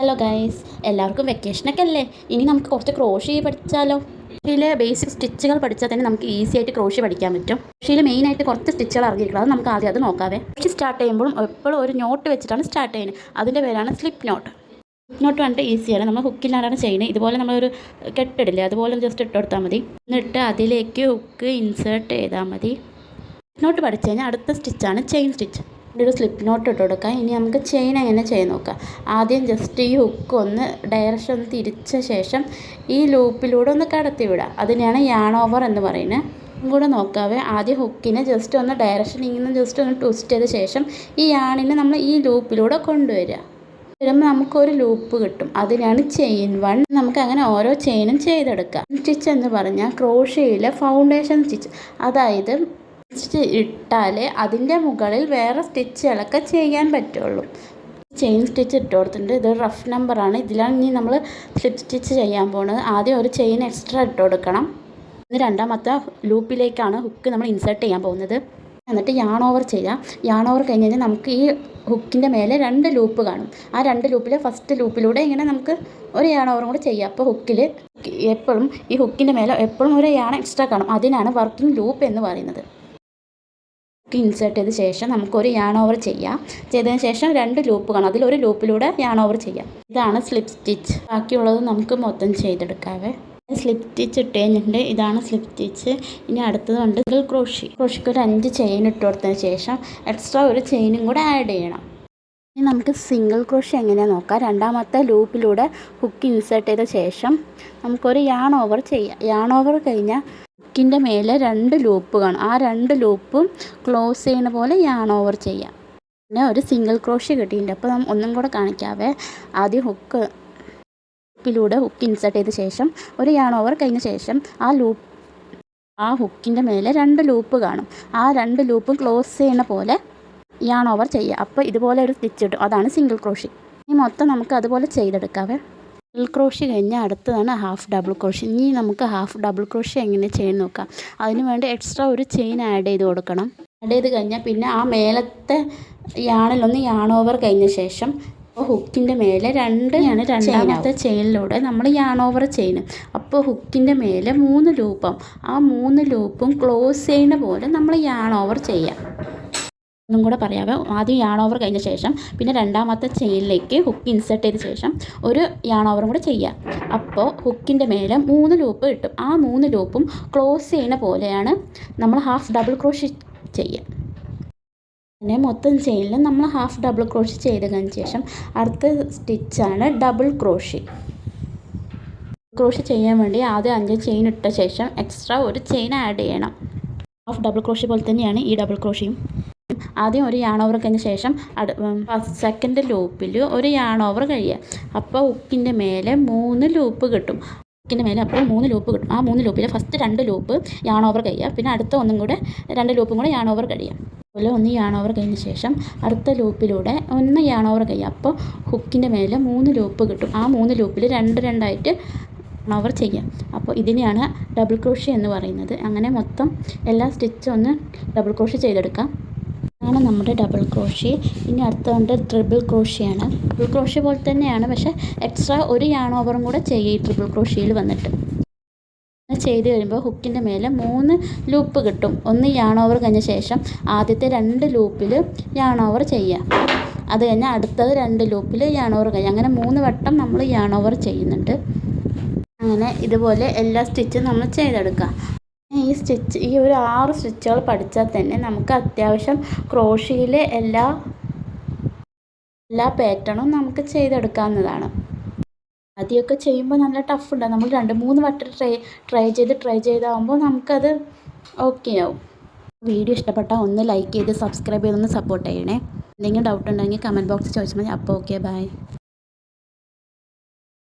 Hello guys, എല്ലാവർക്കും വെക്കേഷനൊക്കെ അല്ലേ? ഇനി നമുക്ക് കുറച്ച് ക്രോഷി പഠിച്ചാലോ? ക്രോഷിയിലെ ബേസിക് സ്റ്റിച്ചുകൾ പഠിച്ചാൽ തന്നെ നമുക്ക് ഈസി ആയിട്ട് ക്രോഷി പഠിക്കാൻ പറ്റും. ക്രോഷിയിൽ മെയിനായിട്ട് കുറച്ച് സ്റ്റിച്ചുകൾ അറിഞ്ഞിരിക്കുന്നത് നമുക്ക് ആദ്യം അത് നോക്കാവേ. ക്രോഷി സ്റ്റാർട്ട് ചെയ്യുമ്പോഴും എപ്പോഴും ഒരു നോട്ട് വെച്ചിട്ടാണ് സ്റ്റാർട്ട് ചെയ്യുന്നത്. അതിൻ്റെ പേരാണ് സ്ലിപ്പ് നോട്ട്. സ്ലിപ്പ് നോട്ട് കണ്ടിട്ട് ഈസിയാണ്. നമ്മൾ ഹുക്കിലാണ് ചെയ്യുന്നത്. ഇതുപോലെ നമ്മളൊരു കെട്ടിടില്ലേ, അതുപോലെ ജസ്റ്റ് ഇട്ട് കൊടുത്താൽ മതി. എന്നിട്ട് അതിലേക്ക് ഹുക്ക് ഇൻസേർട്ട് ചെയ്താൽ മതി. നോട്ട് പഠിച്ചു കഴിഞ്ഞാൽ അടുത്ത സ്റ്റിച്ചാണ് ചെയിൻ സ്റ്റിച്ച്. ഒരു സ്ലിപ്പ് നോട്ട് ഇട്ട് കൊടുക്കാം. ഇനി നമുക്ക് ചെയിൻ എങ്ങനെ ചെയ്ത് നോക്കാം. ആദ്യം ജസ്റ്റ് ഈ ഹുക്ക് ഒന്ന് ഡയറക്ഷൻ ഒന്ന് തിരിച്ച ശേഷം ഈ ലൂപ്പിലൂടെ ഒന്ന് കടത്തി വിടാം. അതിനെയാണ് യാൺ ഓവർ എന്ന് പറയുന്നത്. കൂടെ നോക്കാവേ. ആദ്യം ഹുക്കിനെ ജസ്റ്റ് ഒന്ന് ഡയറക്ഷൻ ഇങ്ങനെ ജസ്റ്റ് ഒന്ന് ട്വിസ്റ്റ് ചെയ്ത ശേഷം ഈ യാണിനെ നമ്മൾ ഈ ലൂപ്പിലൂടെ കൊണ്ടുവരിക. വരുമ്പോൾ നമുക്കൊരു ലൂപ്പ് കിട്ടും. അതിനാണ് ചെയിൻ 1. നമുക്ക് അങ്ങനെ ഓരോ ചെയിനും ചെയ്തെടുക്കാം. സ്റ്റിച്ച് എന്ന് പറഞ്ഞാൽ ക്രോഷിയിലെ ഫൗണ്ടേഷൻ സ്റ്റിച്ച്. അതായത് സ്റ്റിച്ച് ഇട്ടാൽ അതിൻ്റെ മുകളിൽ വേറെ സ്റ്റിച്ചുകളൊക്കെ ചെയ്യാൻ പറ്റുള്ളൂ. ചെയിൻ സ്റ്റിച്ച് ഇട്ട് കൊടുത്തിട്ടുണ്ട്. ഇത് റഫ് നമ്പറാണ്. ഇതിലാണ് ഇനി നമ്മൾ സ്ലിപ്പ് സ്റ്റിച്ച് ചെയ്യാൻ പോകുന്നത്. ആദ്യം ഒരു ചെയിൻ എക്സ്ട്രാ ഇട്ട് കൊടുക്കണം. ഇനി രണ്ടാമത്തെ ലൂപ്പിലേക്കാണ് ഹുക്ക് നമ്മൾ ഇൻസേർട്ട് ചെയ്യാൻ പോകുന്നത്. എന്നിട്ട് യാൺ ഓവർ ചെയ്യാം. യാൺ ഓവർ കഴിഞ്ഞ് കഴിഞ്ഞാൽ നമുക്ക് ഈ ഹുക്കിൻ്റെ മേലെ 2 ലൂപ്പ് കാണും. ആ 2 ലൂപ്പിലെ ഫസ്റ്റ് ലൂപ്പിലൂടെ ഇങ്ങനെ നമുക്ക് ഒരു യാൺ ഓവറും കൂടെ ചെയ്യാം. അപ്പോൾ ഹുക്കിൽ എപ്പോഴും ഈ ഹുക്കിൻ്റെ മേലെ എപ്പോഴും ഒരു യാൺ എക്സ്ട്രാ കാണും. അതിനാണ് വർക്കിംഗ് ലൂപ്പ് എന്ന് പറയുന്നത്. ഇൻസേർട്ട് ചെയ്ത ശേഷം നമുക്കൊരു യാൺ ഓവർ ചെയ്യാം. ചെയ്തതിന് ശേഷം 2 ലൂപ്പ് കാണും. അതിലൊരു ലൂപ്പിലൂടെ യാൺ ഓവർ ചെയ്യാം. ഇതാണ് സ്ലിപ്പ് സ്റ്റിച്ച്. ബാക്കിയുള്ളത് നമുക്ക് മൊത്തം ചെയ്തെടുക്കാവേ. സ്ലിപ്പ് സ്റ്റിച്ച് ഇട്ട് കഴിഞ്ഞിട്ടുണ്ട്. ഇതാണ് സ്ലിപ്പ് സ്റ്റിച്ച്. ഇനി അടുത്തത് ഉണ്ട് സിംഗിൾ ക്രോഷി. ക്രോഷിക്ക് ഒരു 5 ചെയിൻ ഇട്ട് കൊടുത്തതിന് ശേഷം എക്സ്ട്രാ ഒരു ചെയിനും കൂടെ ആഡ് ചെയ്യണം. ഇനി നമുക്ക് സിംഗിൾ ക്രോഷി എങ്ങനെയാണെന്ന് നോക്കാം. രണ്ടാമത്തെ ലൂപ്പിലൂടെ ഹുക്ക് ഇൻസേർട്ട് ചെയ്ത ശേഷം നമുക്കൊരു യാൺ ഓവർ ചെയ്യാം. യാൺ ഓവർ കഴിഞ്ഞാൽ ഹുക്കിൻ്റെ മേലെ 2 ലൂപ്പ് കാണും. ആ 2 ലൂപ്പും ക്ലോസ് ചെയ്യുന്ന പോലെ യാൺ ഓവർ ചെയ്യാം. പിന്നെ ഒരു സിംഗിൾ ക്രോഷി കിട്ടിയിട്ടുണ്ട്. അപ്പോൾ ഒന്നും കൂടെ കാണിക്കാവേ. ആദ്യം ഹുക്കിലൂടെ ഹുക്ക് ഇൻസേർട്ട് ചെയ്ത ശേഷം ഒരു യാൺ ഓവർ കഴിഞ്ഞ ശേഷം ആ ഹുക്കിൻ്റെ മേലെ 2 ലൂപ്പ് കാണും. ആ 2 ലൂപ്പും ക്ലോസ് ചെയ്യുന്ന പോലെ യാൺ ഓവർ ചെയ്യുക. അപ്പോൾ ഇതുപോലെ ഒരു സ്റ്റിച്ച് കിട്ടും. അതാണ് സിംഗിൾ ക്രോഷി. ഈ മൊത്തം നമുക്ക് അതുപോലെ ചെയ്തെടുക്കാവേ. സിംഗിൾ ക്രോഷി കഴിഞ്ഞാൽ അടുത്തതാണ് ഹാഫ് ഡബിൾ ക്രോഷി. ഇനി നമുക്ക് ഹാഫ് ഡബിൾ ക്രോഷി എങ്ങനെ ചെയ്യാൻ നോക്കാം. അതിന് വേണ്ടി എക്സ്ട്രാ ഒരു ചെയിൻ ആഡ് ചെയ്ത് കൊടുക്കണം. ആഡ് ചെയ്ത് കഴിഞ്ഞാൽ പിന്നെ ആ മേലത്തെ യാണിലൊന്ന് യാൺ ഓവർ കഴിഞ്ഞ ശേഷം ഹുക്കിൻ്റെ മേലെ രണ്ടാമത്തെ ചെയിനിലൂടെ നമ്മൾ യാൺ ഓവർ ചെയ്യുന്നു. അപ്പോൾ ഹുക്കിൻ്റെ മേലെ 3 ലൂപ്പാവും. ആ 3 ലൂപ്പും ക്ലോസ് ചെയ്യുന്ന പോലെ നമ്മൾ യാൺ ഓവർ ചെയ്യാം. ഒന്നും കൂടെ പറയാവേ. ആദ്യം യാൺ ഓവർ കഴിഞ്ഞ ശേഷം പിന്നെ രണ്ടാമത്തെ ചെയിനിലേക്ക് ഹുക്ക് ഇൻസേർട്ട് ചെയ്ത ശേഷം ഒരു യാൺ ഓവറും കൂടെ ചെയ്യാം. അപ്പോൾ ഹുക്കിൻ്റെ മേലെ 3 ലൂപ്പ് കിട്ടും. ആ 3 ലൂപ്പും ക്ലോസ് ചെയ്യുന്ന പോലെയാണ് നമ്മൾ ഹാഫ് ഡബിൾ ക്രോഷി ചെയ്യുക. പിന്നെ മൊത്തം ചെയിനിൽ നമ്മൾ ഹാഫ് ഡബിൾ ക്രോഷി ചെയ്ത് കഴിഞ്ഞ ശേഷം അടുത്ത സ്റ്റിച്ചാണ് ഡബിൾ ക്രോഷി. ക്രോഷി ചെയ്യാൻ വേണ്ടി ആദ്യം 5 ചെയിൻ ഇട്ട ശേഷം എക്സ്ട്രാ ഒരു ചെയിൻ ആഡ് ചെയ്യണം. ഹാഫ് ഡബിൾ ക്രോഷി പോലെ തന്നെയാണ് ഈ ഡബിൾ ക്രോഷിയും. ആദ്യം ഒരു യാൺ ഓവർ കഴിഞ്ഞ ശേഷം സെക്കൻഡ് ലൂപ്പിൽ ഒരു യാൺ ഓവർ കഴിയുക. അപ്പോൾ ഹുക്കിൻ്റെ മേലെ 3 ലൂപ്പ് കിട്ടും. ഹുക്കിൻ്റെ മേലെ അപ്പോൾ 3 ലൂപ്പ് കിട്ടും. ആ 3 ലൂപ്പിൽ ഫസ്റ്റ് 2 ലൂപ്പ് യാൺ ഓവർ കഴിയുക. പിന്നെ അടുത്ത ഒന്നും കൂടെ 2 ലൂപ്പും കൂടെ യാൺ ഓവർ കഴിയുക. അതുപോലെ 1 യാൺ ഓവർ കഴിഞ്ഞ ശേഷം അടുത്ത ലൂപ്പിലൂടെ 1 യാൺ ഓവർ കഴിയുക. അപ്പോൾ ഹുക്കിൻ്റെ മേലെ 3 ലൂപ്പ് കിട്ടും. ആ 3 ലൂപ്പിൽ 2 ആയിട്ട് ഓവർ ചെയ്യാം. അപ്പോൾ ഇതിനെയാണ് ഡബിൾ ക്രോഷി എന്ന് പറയുന്നത്. അങ്ങനെ മൊത്തം എല്ലാ സ്റ്റിച്ചും ഒന്ന് ഡബിൾ ക്രോഷി ചെയ്തെടുക്കാം. ആണ് നമ്മുടെ ഡബിൾ ക്രോഷി. ഇനി അടുത്തതുകൊണ്ട് ട്രിപ്പിൾ ക്രോഷിയാണ്. ട്രിപ്പിൾ ക്രോഷി പോലെ തന്നെയാണ്, പക്ഷേ എക്സ്ട്രാ ഒരു യാൺ ഓവറും കൂടെ ചെയ്യുക ഈ ട്രിപ്പിൾ ക്രോഷിയിൽ വന്നിട്ട്. ചെയ്ത് കഴിയുമ്പോൾ ഹുക്കിൻ്റെ മേലെ 3 ലൂപ്പ് കിട്ടും. 1 യാൺ ഓവർ കഴിഞ്ഞ ശേഷം ആദ്യത്തെ 2 ലൂപ്പിൽ യാൺ ഓവർ ചെയ്യുക. അത് കഴിഞ്ഞാൽ അടുത്തത് 2 ലൂപ്പിൽ യാൺ ഓവർ കഴിയുക. അങ്ങനെ 3 വട്ടം നമ്മൾ യാൺ ഓവർ ചെയ്യുന്നുണ്ട്. അങ്ങനെ ഇതുപോലെ എല്ലാ സ്റ്റിച്ചും നമ്മൾ ചെയ്തെടുക്കുക. ഈ ഒരു 6 സ്റ്റിച്ചുകൾ പഠിച്ചാൽ തന്നെ നമുക്ക് അത്യാവശ്യം ക്രോഷിയിലെ എല്ലാ പാറ്റേണും നമുക്ക് ചെയ്തെടുക്കാവുന്നതാണ്. ആദ്യമൊക്കെ ചെയ്യുമ്പോൾ നല്ല ടഫ് ഉണ്ടാകും. നമ്മൾ 2-3 വട്ടം ട്രൈ ചെയ്താകുമ്പോൾ നമുക്കത് ഓക്കെ ആവും. വീഡിയോ ഇഷ്ടപ്പെട്ടാൽ ഒന്ന് ലൈക്ക് ചെയ്ത് സബ്സ്ക്രൈബ് ചെയ്തൊന്ന് സപ്പോർട്ട് ചെയ്യണേ. എന്തെങ്കിലും ഡൗട്ട് ഉണ്ടെങ്കിൽ കമൻറ്റ് ബോക്സിൽ ചോദിച്ചാൽ മതി. അപ്പോൾ ഓക്കെ, ബൈ.